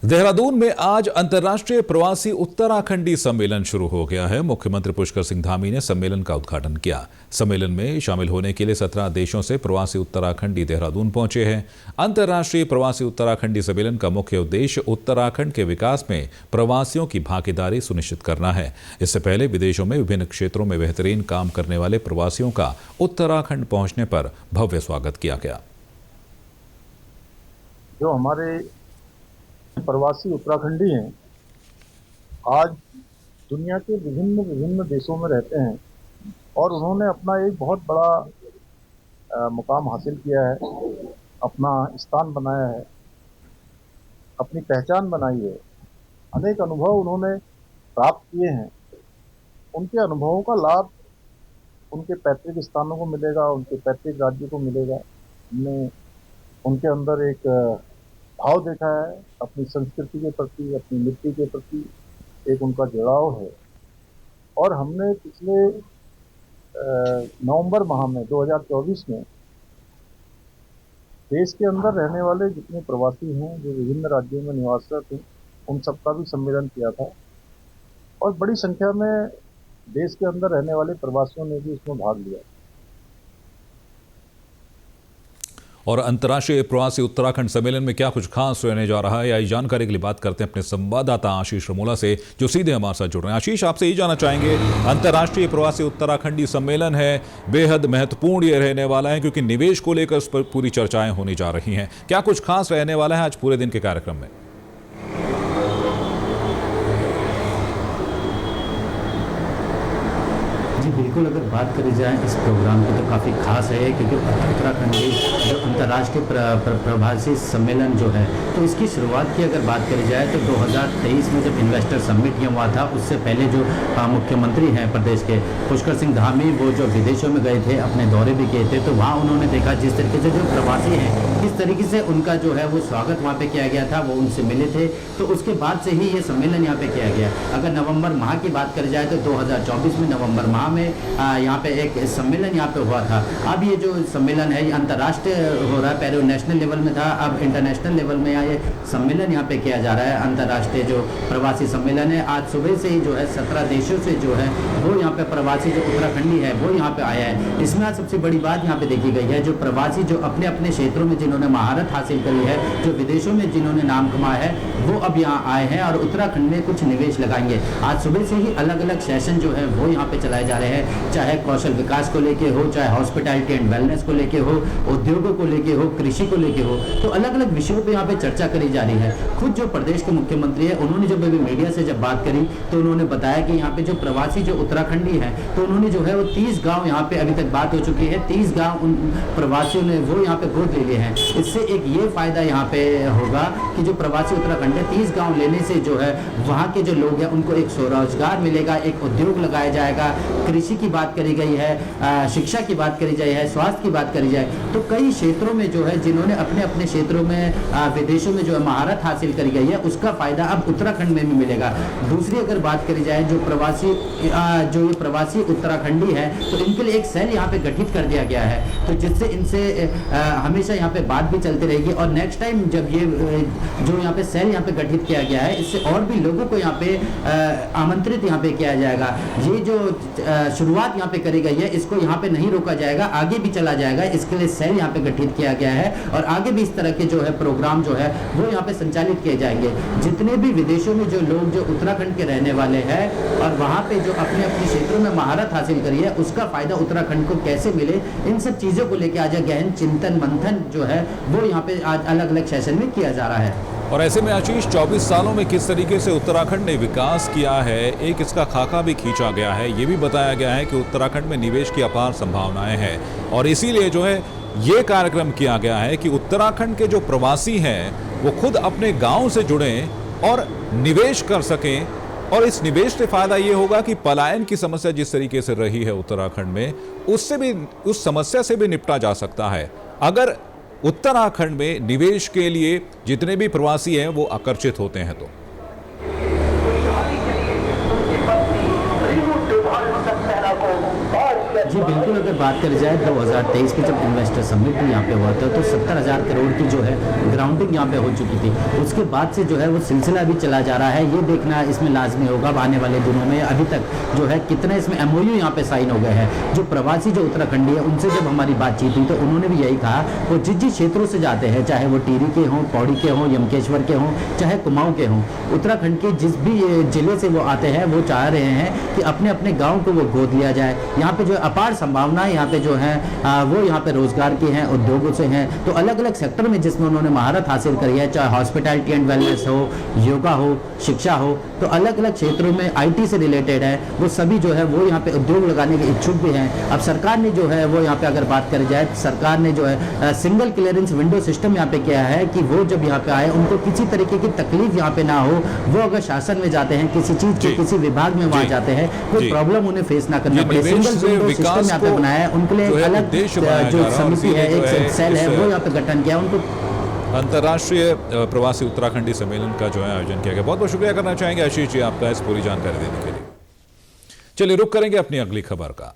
देहरादून में आज अंतर्राष्ट्रीय प्रवासी उत्तराखंडी सम्मेलन शुरू हो गया है। मुख्यमंत्री पुष्कर सिंह धामी ने सम्मेलन का उद्घाटन किया। सम्मेलन में शामिल होने के लिए 17 देशों से प्रवासी उत्तराखंडी देहरादून पहुंचे हैं। अंतर्राष्ट्रीय प्रवासी उत्तराखंडी सम्मेलन का मुख्य उद्देश्य उत्तराखंड के विकास में प्रवासियों की भागीदारी सुनिश्चित करना है। इससे पहले विदेशों में विभिन्न क्षेत्रों में बेहतरीन काम करने वाले प्रवासियों का उत्तराखंड पहुंचने पर भव्य स्वागत किया गया। जो हमारे प्रवासी उत्तराखंडी हैं, आज दुनिया के विभिन्न देशों में रहते हैं और उन्होंने अपना एक बहुत बड़ा मुकाम हासिल किया है, अपना स्थान बनाया है, अपनी पहचान बनाई है। अनेक अनुभव उन्होंने प्राप्त किए हैं। उनके अनुभवों का लाभ उनके पैतृक स्थानों को मिलेगा, उनके पैतृक राज्य को मिलेगा। हमने उनके अंदर एक भाव देखा है, अपनी संस्कृति के प्रति, अपनी मिट्टी के प्रति एक उनका जुड़ाव है। और हमने पिछले नवंबर माह में 2024 में देश के अंदर रहने वाले जितने प्रवासी हैं, जो विभिन्न राज्यों में निवासरत हैं, उन सबका भी सम्मेलन किया था और बड़ी संख्या में देश के अंदर रहने वाले प्रवासियों ने भी इसमें भाग लिया। और अंतर्राष्ट्रीय प्रवासी उत्तराखंड सम्मेलन में क्या कुछ खास रहने जा रहा है, या जानकारी के लिए बात करते हैं अपने संवाददाता आशीष रमोला से, जो सीधे हमारे साथ जुड़ रहे हैं। आशीष, आपसे ये जानना चाहेंगे, अंतर्राष्ट्रीय प्रवासी उत्तराखंडी सम्मेलन है, बेहद महत्वपूर्ण ये रहने वाला है क्योंकि निवेश को लेकर इस पर पूरी चर्चाएं होने जा रही हैं। क्या कुछ खास रहने वाला है आज पूरे दिन के कार्यक्रम में? जी बिल्कुल, अगर बात करी जाए इस प्रोग्राम की तो काफ़ी खास है क्योंकि उत्तराखंडी जो अंतर्राष्ट्रीय प्रवासी सम्मेलन जो है, तो इसकी शुरुआत की अगर बात करी जाए तो 2023 में जब इन्वेस्टर समिट यहाँ हुआ था, उससे पहले जो मुख्यमंत्री हैं प्रदेश के पुष्कर सिंह धामी, वो जो विदेशों में गए थे, अपने दौरे भी किए थे, तो वहाँ उन्होंने देखा जिस तरीके से जो प्रवासी हैं किस तरीके से उनका जो है वो स्वागत वहाँ पे किया गया था, वो उनसे मिले थे। तो उसके बाद से ही ये सम्मेलन यहाँ पे किया गया। अगर नवंबर माह की बात करी जाए तो 2024 में नवंबर माह में यहाँ पे एक सम्मेलन यहाँ पे हुआ था। अब ये जो सम्मेलन है ये अंतर्राष्ट्रीय हो रहा है, पहले नेशनल लेवल में था, अब इंटरनेशनल लेवल में ये सम्मेलन यहाँ पे किया जा रहा है। अंतर्राष्ट्रीय जो प्रवासी सम्मेलन है, आज सुबह से ही जो है 17 देशों से जो है वो यहाँ पे प्रवासी जो उत्तराखंडी है वो यहाँ पे आया है। इसमें आज सबसे बड़ी बात यहाँ पे देखी गई है, जो प्रवासी जो अपने अपने क्षेत्रों में जिन्होंने महारत हासिल करी है, जो विदेशों में जिन्होंने नाम कमाया है, वो अब यहाँ आए हैं और उत्तराखंड में कुछ निवेश लगाएंगे। आज सुबह से ही अलग अलग सेशन जो है वो यहाँ पे चलाए जा रहे हैं, चाहे कौशल विकास को लेके हो, चाहे हॉस्पिटैलिटी एंड वेलनेस को लेके हो, उद्योगों को लेके हो, कृषि को लेके हो, तो अलग अलग विषयों पे यहाँ पे चर्चा करी जा रही है। खुद जो प्रदेश के मुख्यमंत्री है, उन्होंने जब अभी मीडिया से जब बात करी तो उन्होंने बताया कि यहाँ पे जो प्रवासी जो उत्तराखंडी है, तो उन्होंने जो है वो 30 गाँव यहाँ पे अभी तक बात हो चुकी है, 30 गाँव उन प्रवासियों ने वो यहाँ पे गोद ले लिए हैं। इससे एक ये फायदा यहाँ पे होगा कि जो प्रवासी उत्तराखंड है, 30 गाँव लेने से जो है वहाँ के जो लोग हैं उनको एक स्वरोजगार मिलेगा, एक उद्योग लगाया जाएगा, कृषि की बात करी गई है, शिक्षा की बात करी जाए है, स्वास्थ्य की बात करी जाए, तो कई क्षेत्रों में जो है जिन्होंने अपने अपने क्षेत्रों में विदेशों में जो है महारत हासिल करी गई है, उसका फायदा अब उत्तराखंड में भी मिलेगा। दूसरी अगर बात करी जाए जो ये प्रवासी उत्तराखंडी है, तो इनके लिए एक सेल यहाँ पे गठित कर दिया गया है, तो जिससे इनसे हमेशा यहाँ पे बात भी चलती रहेगी। और नेक्स्ट टाइम जब ये जो यहाँ पे सेल यहाँ पे गठित किया गया है, इससे और भी लोगों को यहाँ पे आमंत्रित यहाँ पे किया जाएगा। ये जो शुरुआत यहाँ पे करी गई है, इसको यहाँ पे नहीं रोका जाएगा, आगे भी चला जाएगा। इसके लिए सेल यहाँ पे गठित किया गया है और आगे भी इस तरह के जो है प्रोग्राम जो है वो यहाँ पे संचालित किए जाएंगे। जितने भी विदेशों में जो लोग जो उत्तराखंड के रहने वाले हैं और वहाँ पे जो अपने अपने क्षेत्रों में महारत हासिल करी है, उसका फायदा उत्तराखंड को कैसे मिले, इन सब चीजों को लेकर आज गहन चिंतन मंथन जो है वो यहाँ पे आज अलग अलग सेशन में किया जा रहा है। और ऐसे में आशीष, 24 सालों में किस तरीके से उत्तराखंड ने विकास किया है, एक इसका खाका भी खींचा गया है। ये भी बताया गया है कि उत्तराखंड में निवेश की अपार संभावनाएं हैं और इसीलिए जो है ये कार्यक्रम किया गया है कि उत्तराखंड के जो प्रवासी हैं वो खुद अपने गांव से जुड़ें और निवेश कर सकें। और इस निवेश से फायदा ये होगा कि पलायन की समस्या जिस तरीके से रही है उत्तराखंड में, उससे भी, उस समस्या से भी निपटा जा सकता है अगर उत्तराखंड में निवेश के लिए जितने भी प्रवासी हैं वो आकर्षित होते हैं तो। जी बिल्कुल, अगर बात करी जाए 2023 में जब इन्वेस्टर समिट भी यहाँ पे हुआ था तो 70,000 करोड़ की जो है ग्राउंडिंग यहाँ पे हो चुकी थी। उसके बाद से जो है वो सिलसिला भी चला जा रहा है। ये देखना इसमें लाजमी होगा आने वाले दिनों में अभी तक जो है कितने इसमें MOU यहाँ पे साइन हो गए हैं। जो प्रवासी जो उत्तराखंडी है उनसे जब हमारी बातचीत हुई तो उन्होंने भी यही कहा, वो जिस क्षेत्रों से जाते हैं, चाहे वो टिहरी के हों, पौड़ी के हों, यमकेश्वर के हों, चाहे कुमाऊं के हों, उत्तराखंड के जिस भी जिले से वो आते हैं वो चाह रहे हैं कि अपने अपने गाँव को वो गोद लिया जाए। यहाँ पे जो अपार संभावनाएं यहाँ पे जो है वो यहाँ पे रोजगार की हैं, उद्योगों से हैं। तो अलग अलग सेक्टर में जिसमें उन्होंने महारत हासिल करी है, चाहे हॉस्पिटैलिटी एंड वेलनेस हो, योगा हो, शिक्षा हो, तो अलग अलग क्षेत्रों में IT से रिलेटेड है, वो सभी जो है वो यहाँ पे उद्योग लगाने के इच्छुक भी हैं। अब सरकार ने जो है वो यहाँ पे अगर बात करी जाए, सरकार ने जो है सिंगल क्लियरेंस विंडो सिस्टम यहाँ पे किया है कि वो जब यहाँ पे आए उनको किसी तरीके की तकलीफ यहाँ पे ना हो। वो अगर शासन में जाते हैं, किसी चीज के किसी विभाग में वहां जाते हैं, कोई प्रॉब्लम उन्हें फेस ना करना पड़े। सिंगल विंडो सिस्टम यहाँ पे बनाया है, उनके लिए अलग जो समिति है, एक सेल है, वो यहाँ पे गठन किया उनको। अंतर्राष्ट्रीय प्रवासी उत्तराखंडी सम्मेलन का जो है आयोजन किया गया। बहुत बहुत शुक्रिया करना चाहेंगे आशीष जी आपका इस पूरी जानकारी देने के लिए। चलिए रुक करेंगे अपनी अगली खबर का।